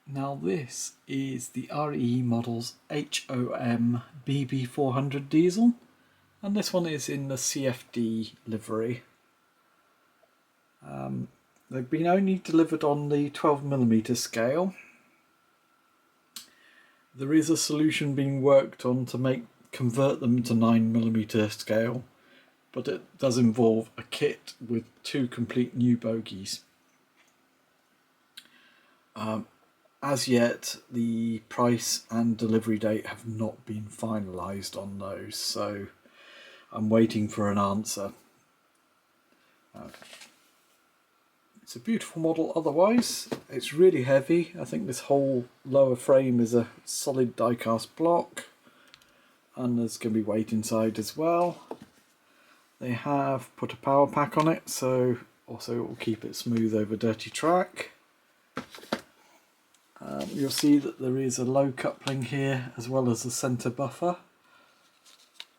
Now this is the REE model's HOM BB400 diesel, and this one is in the CFD livery. They've been only delivered on the 12mm scale. There is a solution being worked on to convert them to 9mm scale, but it does involve a kit with 2 complete new bogies. As yet, the price and delivery date have not been finalised on those, so I'm waiting for an answer. It's a beautiful model otherwise. It's really heavy. I think this whole lower frame is a solid die-cast block, and there's going to be weight inside as well. They have put a power pack on it, so also it will keep it smooth over dirty track. You'll see that there is a low coupling here as well as a centre buffer.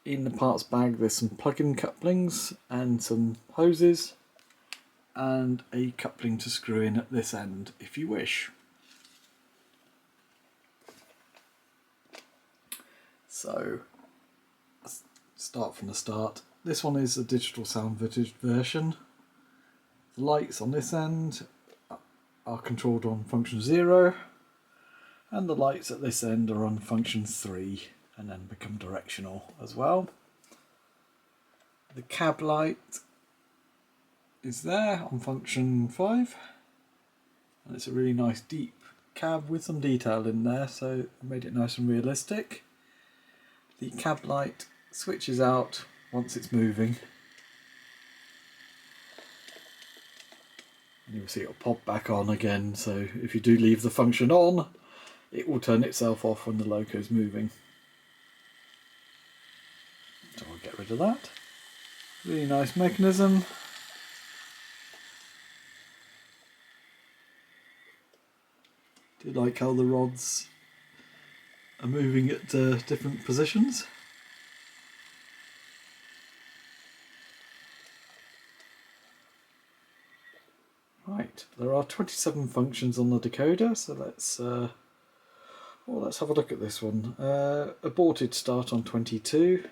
In the parts bag there's some plug-in couplings and some hoses, and a coupling to screw in at this end if you wish. So let's start from the start. This one is a digital sound vintage version. The lights on this end are controlled on function 0, and the lights at this end are on function 3 and then become directional as well. The cab light is there on function 5, and it's a really nice deep cab with some detail in there, so it made it nice and realistic. The cab light switches out once it's moving, and you'll see it'll pop back on again, so if you do leave the function on, it will turn itself off when the loco is moving. So I'll get rid of that. Really nice mechanism. Do like how the rods are moving at different positions. Right, there are 27 functions on the decoder, so let's have a look at this one. Aborted start on 22.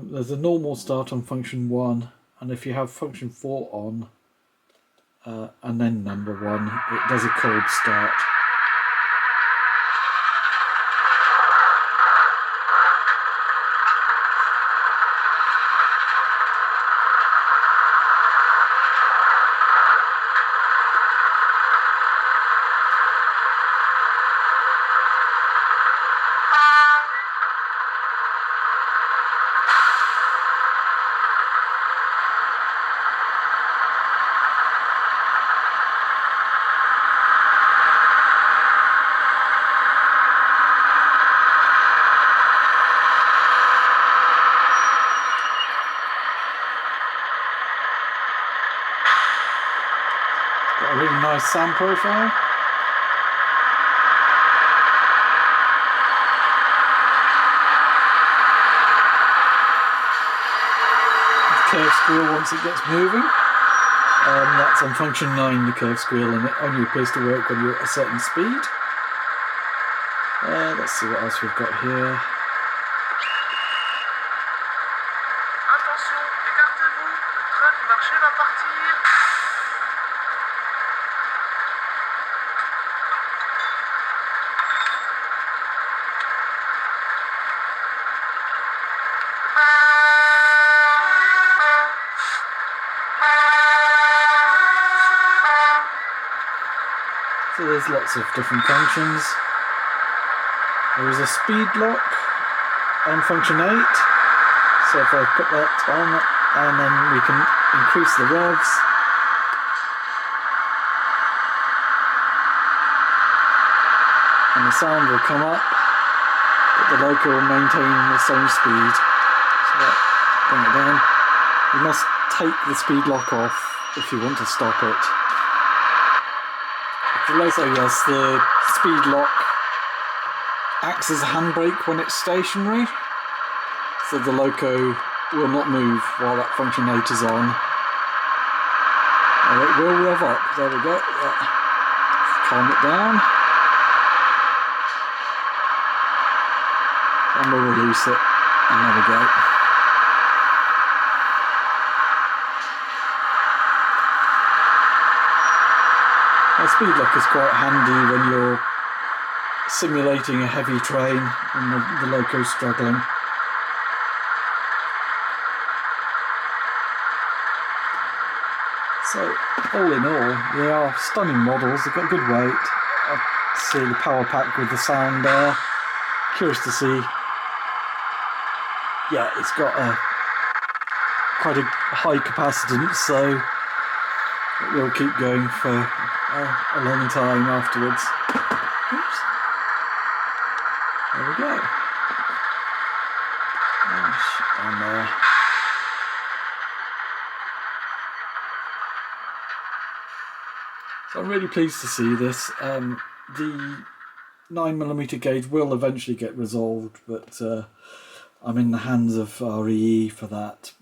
There's a normal start on function 1, and if you have function 4 on and then number 1, it does a cold start. Got a really nice sound profile. Curve squeal once it gets moving. That's on function 9, the curve squeal, and it only appears to work when you're at a certain speed. Let's see what else we've got here. Attention, écartez-vous, le train du marché va partir. So there's lots of different functions. There is a speed lock on function 8. So if I put that on, and then we can increase the revs. And the sound will come up, but the loco will maintain the same speed. So bring it down. You must take the speed lock off if you want to stop it. So yes, the speed lock acts as a handbrake when it's stationary, so the loco will not move while that functionator's on. And it will rev up. There we go. Yeah. Calm it down. And we'll release it. And there we go. Now, speed lock is quite handy when you're simulating a heavy train and the loco's struggling. So, all in all, they are stunning models. They've got good weight. I see the power pack with the sound there. Curious to see. Yeah, it's got quite a high capacitance, so it will keep going for a long time afterwards. Oops. There we go. And there. So I'm really pleased to see this. The 9mm gauge will eventually get resolved, but I'm in the hands of REE for that.